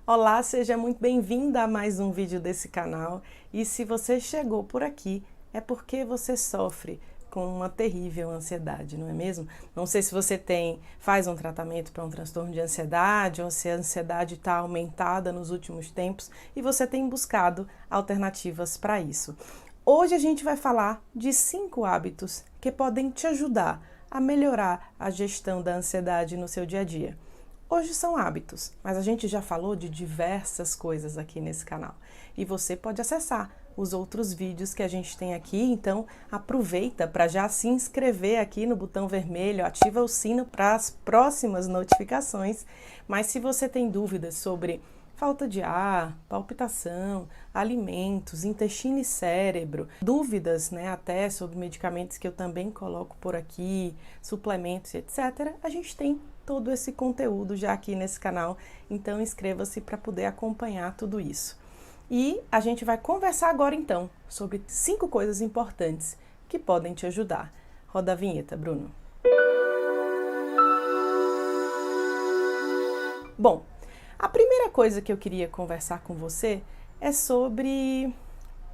Olá, seja muito bem-vinda a mais um vídeo desse canal. E se você chegou por aqui, é porque você sofre com uma terrível ansiedade, não é mesmo? Não sei se você faz um tratamento para um transtorno de ansiedade ou se a ansiedade está aumentada nos últimos tempos e você tem buscado alternativas para isso. Hoje a gente vai falar de 5 hábitos que podem te ajudar a melhorar a gestão da ansiedade no seu dia a dia. Hoje são hábitos, mas a gente já falou de diversas coisas aqui nesse canal. E você pode acessar os outros vídeos que a gente tem aqui, então aproveita para já se inscrever aqui no botão vermelho, ativa o sino para as próximas notificações. Mas se você tem dúvidas sobre falta de ar, palpitação, alimentos, intestino e cérebro, dúvidas, até sobre medicamentos que eu também coloco por aqui, suplementos, etc., a gente tem todo esse conteúdo já aqui nesse canal, então inscreva-se para poder acompanhar tudo isso. E a gente vai conversar agora então sobre 5 coisas importantes que podem te ajudar. Roda a vinheta, Bruno. Bom, a primeira coisa que eu queria conversar com você é sobre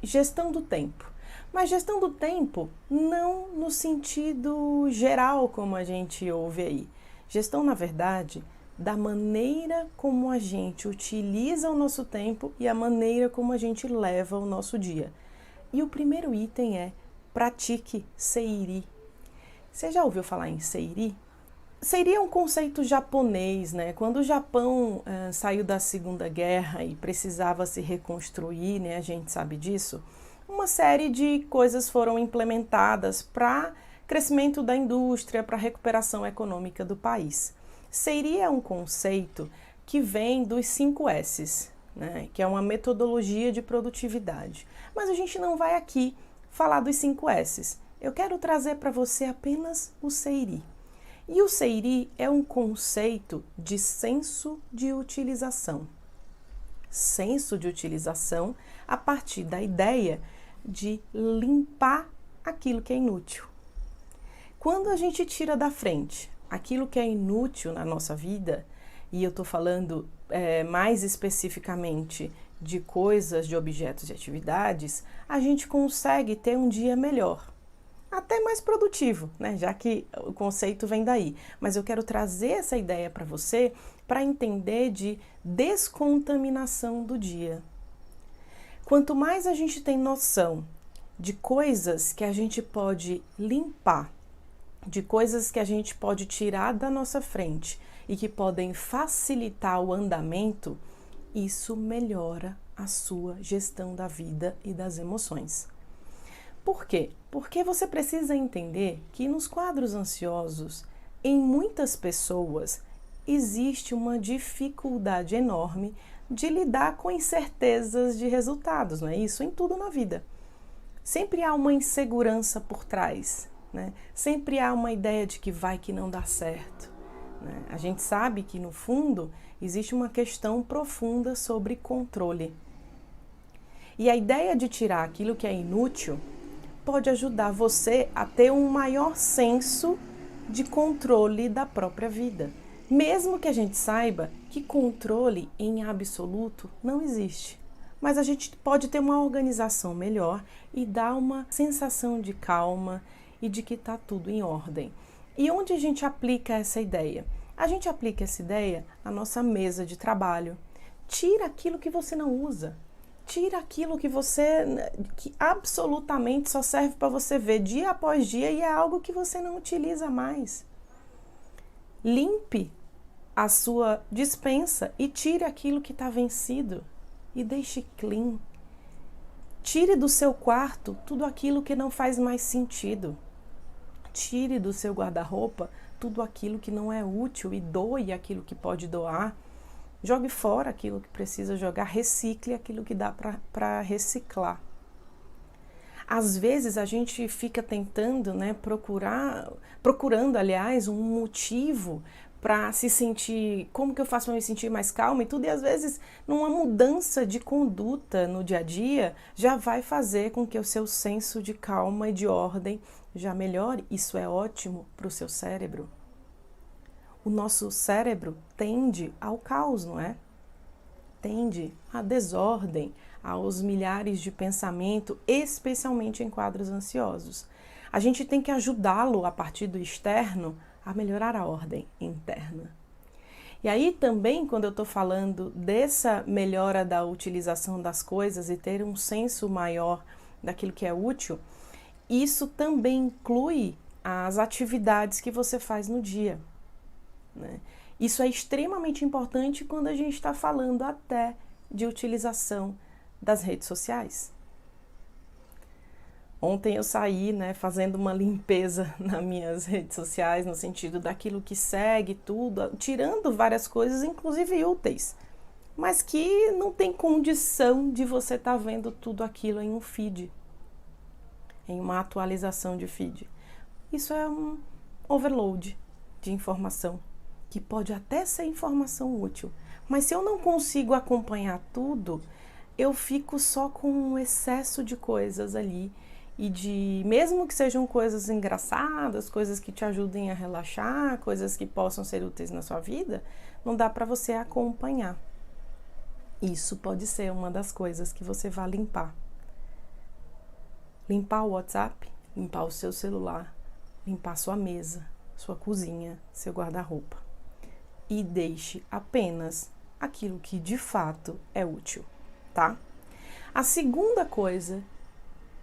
gestão do tempo. Mas gestão do tempo não no sentido geral como a gente ouve aí. Gestão, na verdade, da maneira como a gente utiliza o nosso tempo e a maneira como a gente leva o nosso dia. E o primeiro item é pratique Seiri. Você já ouviu falar em Seiri? Seiri é um conceito japonês, né? Quando o Japão saiu da Segunda Guerra e precisava se reconstruir, né? A gente sabe disso. Uma série de coisas foram implementadas para crescimento da indústria, para a recuperação econômica do país. Seiri é um conceito que vem dos 5 S's, né, que é uma metodologia de produtividade. Mas a gente não vai aqui falar dos 5 S's. Eu quero trazer para você apenas o Seiri. E o Seiri é um conceito de senso de utilização. Senso de utilização a partir da ideia de limpar aquilo que é inútil. Quando a gente tira da frente aquilo que é inútil na nossa vida, e eu estou falando mais especificamente de coisas, de objetos, de atividades, a gente consegue ter um dia melhor, até mais produtivo, né? Já que o conceito vem daí. Mas eu quero trazer essa ideia para você para entender de descontaminação do dia. Quanto mais a gente tem noção de coisas que a gente pode limpar, de coisas que a gente pode tirar da nossa frente e que podem facilitar o andamento, isso melhora a sua gestão da vida e das emoções. Por quê? Porque você precisa entender que nos quadros ansiosos, em muitas pessoas, existe uma dificuldade enorme de lidar com incertezas de resultados, não é isso? Em tudo na vida. Sempre há uma insegurança por trás, né? Sempre há uma ideia de que vai que não dá certo, né? A gente sabe que no fundo existe uma questão profunda sobre controle. E a ideia de tirar aquilo que é inútil pode ajudar você a ter um maior senso de controle da própria vida. Mesmo que a gente saiba que controle em absoluto não existe. Mas a gente pode ter uma organização melhor e dar uma sensação de calma e de que está tudo em ordem. E onde a gente aplica essa ideia? A gente aplica essa ideia na nossa mesa de trabalho. Tira aquilo que você não usa. Tira aquilo que absolutamente só serve para você ver dia após dia e é algo que você não utiliza mais. Limpe a sua despensa e tire aquilo que está vencido e deixe clean. Tire do seu quarto tudo aquilo que não faz mais sentido. Tire do seu guarda-roupa tudo aquilo que não é útil e doe aquilo que pode doar. Jogue fora aquilo que precisa jogar, recicle aquilo que dá para reciclar. Às vezes a gente fica tentando, procurando, aliás, um motivo para se sentir, como que eu faço para me sentir mais calma e tudo, e às vezes numa mudança de conduta no dia a dia já vai fazer com que o seu senso de calma e de ordem já melhore. Isso é ótimo para o seu cérebro. O nosso cérebro tende ao caos, não é? tende à desordem, aos milhares de pensamento, especialmente em quadros ansiosos. A gente tem que ajudá-lo a partir do externo a melhorar a ordem interna. E aí também, quando eu estou falando dessa melhora da utilização das coisas e ter um senso maior daquilo que é útil, isso também inclui as atividades que você faz no dia, né? Isso é extremamente importante quando a gente está falando até de utilização das redes sociais. Ontem eu saí, né, fazendo uma limpeza nas minhas redes sociais, no sentido daquilo que segue tudo, tirando várias coisas, inclusive úteis, mas que não tem condição de você estar vendo tudo aquilo em um feed, em uma atualização de feed. Isso é um overload de informação, que pode até ser informação útil, mas se eu não consigo acompanhar tudo, eu fico só com um excesso de coisas ali, e mesmo que sejam coisas engraçadas, coisas que te ajudem a relaxar, coisas que possam ser úteis na sua vida, não dá para você acompanhar. Isso pode ser uma das coisas que você vai limpar. Limpar o WhatsApp, limpar o seu celular, limpar sua mesa, sua cozinha, seu guarda-roupa. E deixe apenas aquilo que de fato é útil, tá? A segunda coisa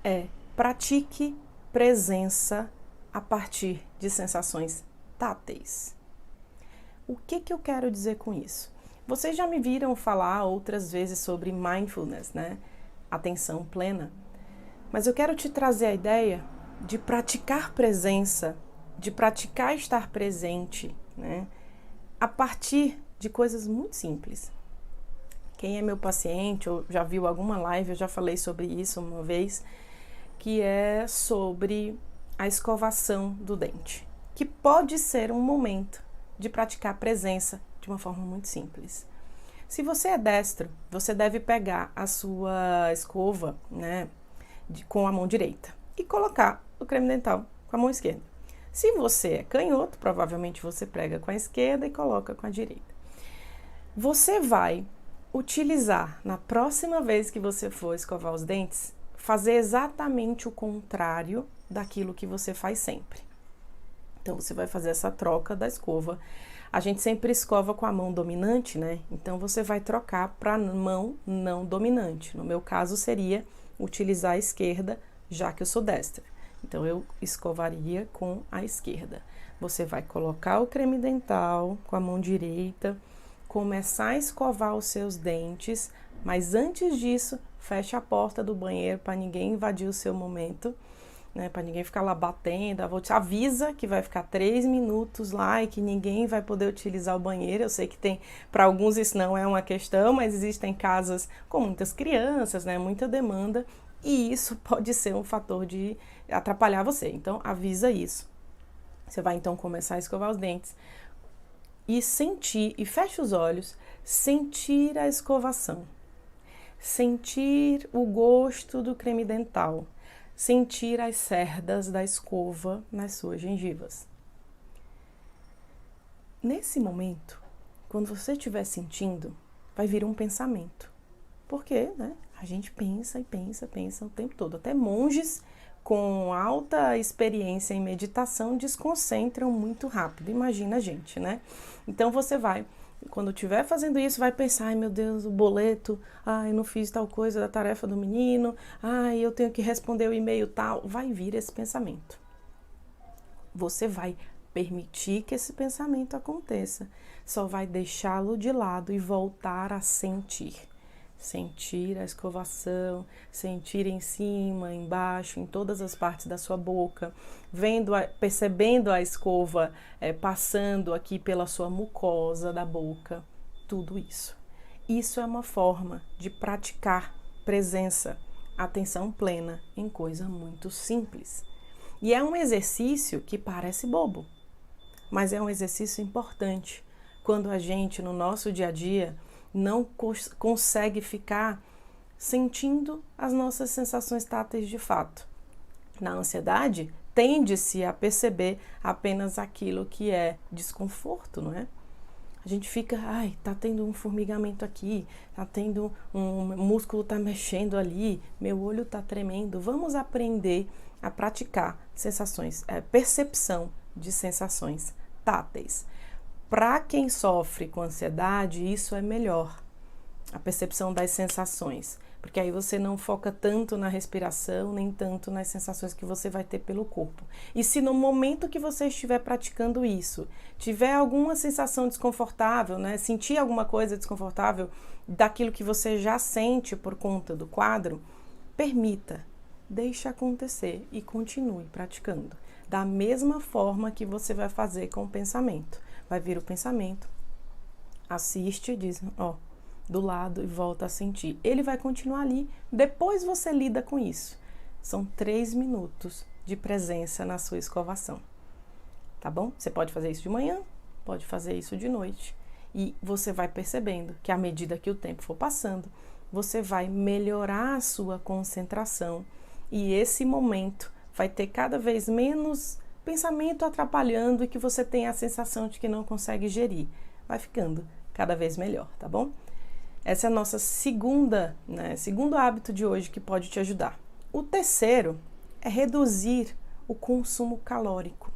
é pratique presença a partir de sensações táteis. O que eu quero dizer com isso? Vocês já me viram falar outras vezes sobre mindfulness, né? Atenção plena. Mas eu quero te trazer a ideia de praticar presença, de praticar estar presente, né? A partir de coisas muito simples. Quem é meu paciente ou já viu alguma live, eu já falei sobre isso uma vez, que é sobre a escovação do dente, que pode ser um momento de praticar presença de uma forma muito simples. Se você é destro, você deve pegar a sua escova, né, com a mão direita e colocar o creme dental com a mão esquerda. Se você é canhoto, provavelmente você prega com a esquerda e coloca com a direita. Você vai utilizar, na próxima vez que você for escovar os dentes, fazer exatamente o contrário daquilo que você faz sempre. Então, você vai fazer essa troca da escova. A gente sempre escova com a mão dominante, né? Então, você vai trocar para a mão não dominante. No meu caso, seria utilizar a esquerda, já que eu sou destra. Então, eu escovaria com a esquerda. Você vai colocar o creme dental com a mão direita, começar a escovar os seus dentes, mas antes disso, feche a porta do banheiro para ninguém invadir o seu momento, né? Para ninguém ficar lá batendo. Avisa que vai ficar 3 minutos lá e que ninguém vai poder utilizar o banheiro. Eu sei que para alguns isso não é uma questão, mas existem casas com muitas crianças, né? Muita demanda, e isso pode ser um fator de atrapalhar você. Então, avisa isso. Você vai então começar a escovar os dentes e sentir, e fecha os olhos, sentir a escovação. Sentir o gosto do creme dental, sentir as cerdas da escova nas suas gengivas. Nesse momento, quando você estiver sentindo, vai vir um pensamento. Porque, né, a gente pensa e pensa o tempo todo. Até monges com alta experiência em meditação desconcentram muito rápido. Imagina a gente, né? Então você vai, quando estiver fazendo isso, vai pensar: ai meu Deus, o boleto, ai eu não fiz tal coisa da tarefa do menino, ai eu tenho que responder o e-mail tal. Vai vir esse pensamento. Você vai permitir que esse pensamento aconteça, só vai deixá-lo de lado e voltar a sentir. Sentir a escovação, sentir em cima, embaixo, em todas as partes da sua boca, percebendo a escova passando aqui pela sua mucosa da boca, tudo isso. Isso é uma forma de praticar presença, atenção plena em coisa muito simples. E é um exercício que parece bobo, mas é um exercício importante quando a gente, no nosso dia a dia, não consegue ficar sentindo as nossas sensações táteis de fato. Na ansiedade, tende-se a perceber apenas aquilo que é desconforto, não é? A gente fica, ai, tá tendo um formigamento aqui, tá tendo um músculo tá mexendo ali, meu olho tá tremendo. Vamos aprender a praticar sensações, percepção de sensações táteis. Para quem sofre com ansiedade, isso é melhor, a percepção das sensações, porque aí você não foca tanto na respiração, nem tanto nas sensações que você vai ter pelo corpo. E se no momento que você estiver praticando isso, tiver alguma sensação desconfortável, né, sentir alguma coisa desconfortável daquilo que você já sente por conta do quadro, permita, deixe acontecer e continue praticando. Da mesma forma que você vai fazer com o pensamento. Vai vir o pensamento, assiste e diz, ó, do lado e volta a sentir. Ele vai continuar ali, depois você lida com isso. São 3 minutos de presença na sua escovação, tá bom? Você pode fazer isso de manhã, pode fazer isso de noite. E você vai percebendo que à medida que o tempo for passando, você vai melhorar a sua concentração e esse momento vai ter cada vez menos pensamento atrapalhando e que você tem a sensação de que não consegue gerir. Vai ficando cada vez melhor, tá bom? Essa é a nossa segundo hábito de hoje que pode te ajudar. O terceiro é reduzir o consumo calórico.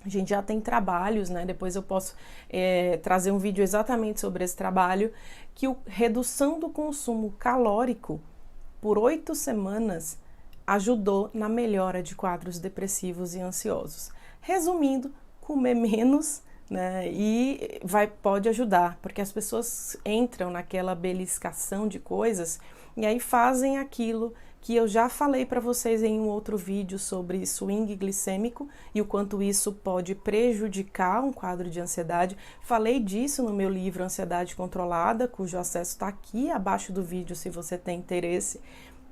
A gente já tem trabalhos, né? Depois eu posso trazer um vídeo exatamente sobre esse trabalho, que a redução do consumo calórico por 8 semanas ajudou na melhora de quadros depressivos e ansiosos. Resumindo, comer menos, né, e pode ajudar, porque as pessoas entram naquela beliscação de coisas e aí fazem aquilo que eu já falei para vocês em um outro vídeo sobre swing glicêmico e o quanto isso pode prejudicar um quadro de ansiedade. Falei disso no meu livro Ansiedade Controlada, cujo acesso está aqui abaixo do vídeo se você tem interesse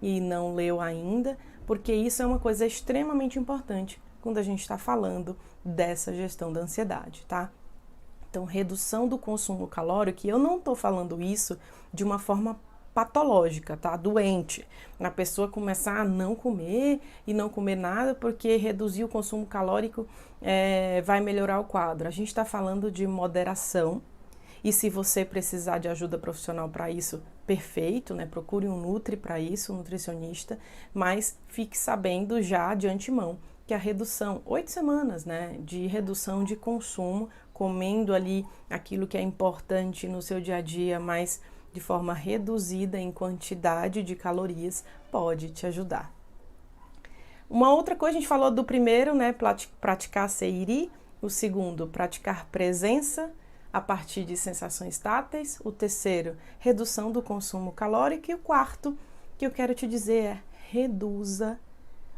e não leu ainda, porque isso é uma coisa extremamente importante quando a gente está falando dessa gestão da ansiedade, tá? Então, redução do consumo calórico, e eu não estou falando isso de uma forma patológica, tá? Doente. A pessoa começar a não comer e não comer nada porque reduzir o consumo calórico vai melhorar o quadro. A gente está falando de moderação. E se você precisar de ajuda profissional para isso, perfeito, né? Procure um nutri para isso, um nutricionista, mas fique sabendo já de antemão que a redução, 8 semanas, né, de redução de consumo, comendo ali aquilo que é importante no seu dia a dia, mas de forma reduzida em quantidade de calorias, pode te ajudar. Uma outra coisa, a gente falou do primeiro, né, praticar seiri, o segundo, praticar presença, a partir de sensações táteis, o terceiro, redução do consumo calórico, e o quarto que eu quero te dizer é reduza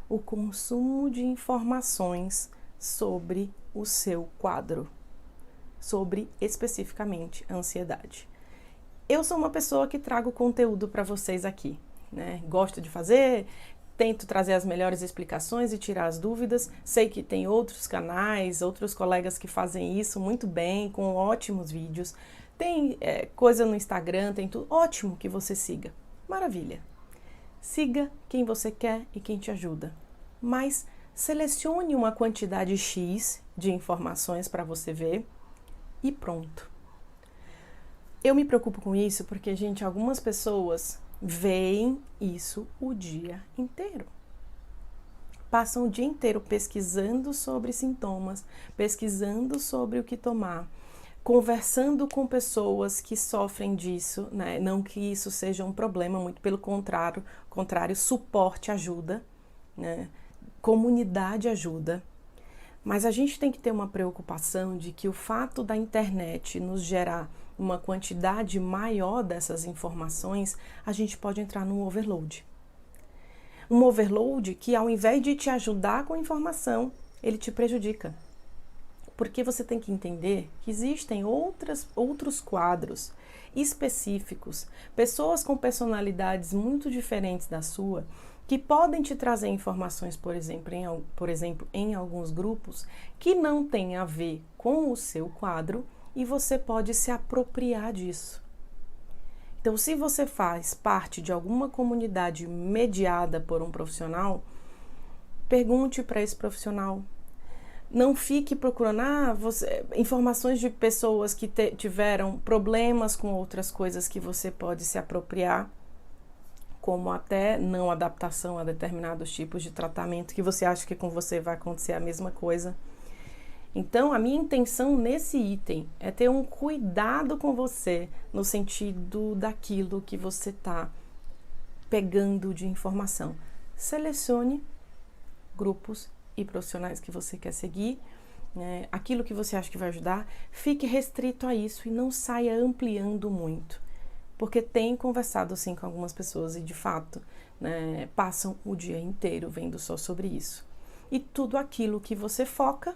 o consumo de informações sobre o seu quadro, sobre especificamente a ansiedade. Eu sou uma pessoa que trago conteúdo para vocês aqui, né? Gosto de fazer, tento trazer as melhores explicações e tirar as dúvidas. Sei que tem outros canais, outros colegas que fazem isso muito bem, com ótimos vídeos. Tem coisa no Instagram, tem tudo. Ótimo que você siga. Maravilha. Siga quem você quer e quem te ajuda. Mas selecione uma quantidade X de informações para você ver e pronto. Eu me preocupo com isso porque, gente, algumas pessoas veem isso o dia inteiro. Passam o dia inteiro pesquisando sobre sintomas, pesquisando sobre o que tomar, conversando com pessoas que sofrem disso, né? Não que isso seja um problema, muito pelo contrário, suporte ajuda, né? Comunidade ajuda. Mas a gente tem que ter uma preocupação de que o fato da internet nos gerar uma quantidade maior dessas informações, a gente pode entrar num overload. Um overload que, ao invés de te ajudar com a informação, ele te prejudica. Porque você tem que entender que existem outros quadros específicos, pessoas com personalidades muito diferentes da sua, que podem te trazer informações, por exemplo, em alguns grupos, que não têm a ver com o seu quadro, e você pode se apropriar disso. Então, se você faz parte de alguma comunidade mediada por um profissional, pergunte para esse profissional, Não fique procurando informações de pessoas que tiveram problemas com outras coisas que você pode se apropriar, como até não adaptação a determinados tipos de tratamento que você acha que com você vai acontecer a mesma coisa. Então, a minha intenção nesse item é ter um cuidado com você no sentido daquilo que você está pegando de informação. Selecione grupos e profissionais que você quer seguir, né? Aquilo que você acha que vai ajudar, fique restrito a isso e não saia ampliando muito. Porque tenho conversado assim com algumas pessoas e de fato, né, passam o dia inteiro vendo só sobre isso. E tudo aquilo que você foca,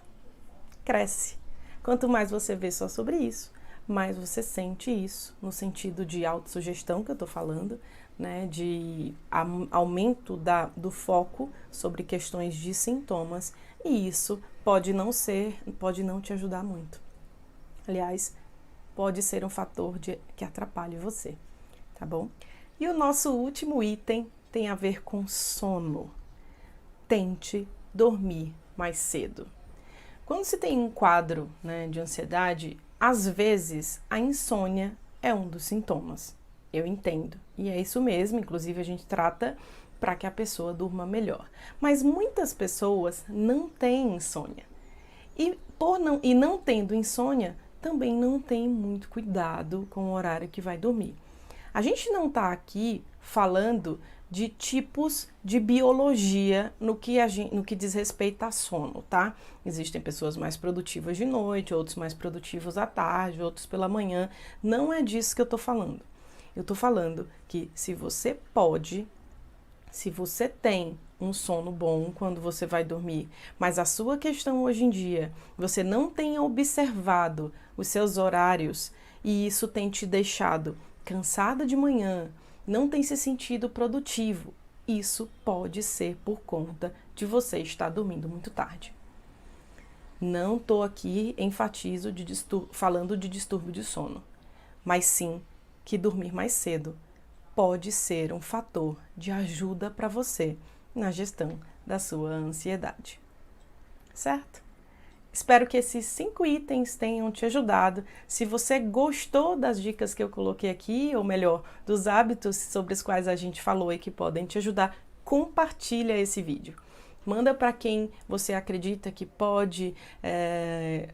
cresce. Quanto mais você vê só sobre isso, mais você sente isso, no sentido de autossugestão que eu tô falando, né, de aumento do foco sobre questões de sintomas, e isso pode não te ajudar muito. Aliás, pode ser um fator que atrapalhe você, tá bom? E o nosso último item tem a ver com sono. Tente dormir mais cedo. Quando se tem um quadro, né, de ansiedade, às vezes a insônia é um dos sintomas. Eu entendo. E é isso mesmo, inclusive a gente trata para que a pessoa durma melhor. Mas muitas pessoas não têm insônia. E não tendo insônia, também não tem muito cuidado com o horário que vai dormir. A gente não está aqui falando de tipos de biologia no que diz respeito a sono, tá? Existem pessoas mais produtivas de noite, outros mais produtivos à tarde, outros pela manhã. Não é disso que eu tô falando. Eu tô falando que se você tem um sono bom quando você vai dormir, mas a sua questão hoje em dia, você não tem observado os seus horários e isso tem te deixado cansada de manhã, não tem se sentido produtivo, isso pode ser por conta de você estar dormindo muito tarde. Não estou aqui, falando de distúrbio de sono, mas sim que dormir mais cedo pode ser um fator de ajuda para você na gestão da sua ansiedade. Certo? Espero que esses 5 itens tenham te ajudado. Se você gostou das dicas que eu coloquei aqui, ou melhor, dos hábitos sobre os quais a gente falou e que podem te ajudar, compartilha esse vídeo. Manda para quem você acredita que pode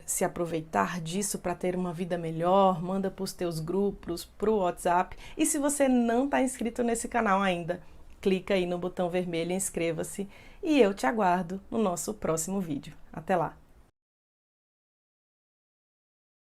se aproveitar disso para ter uma vida melhor. Manda para os teus grupos, para o WhatsApp. E se você não está inscrito nesse canal ainda, clica aí no botão vermelho e inscreva-se. E eu te aguardo no nosso próximo vídeo. Até lá!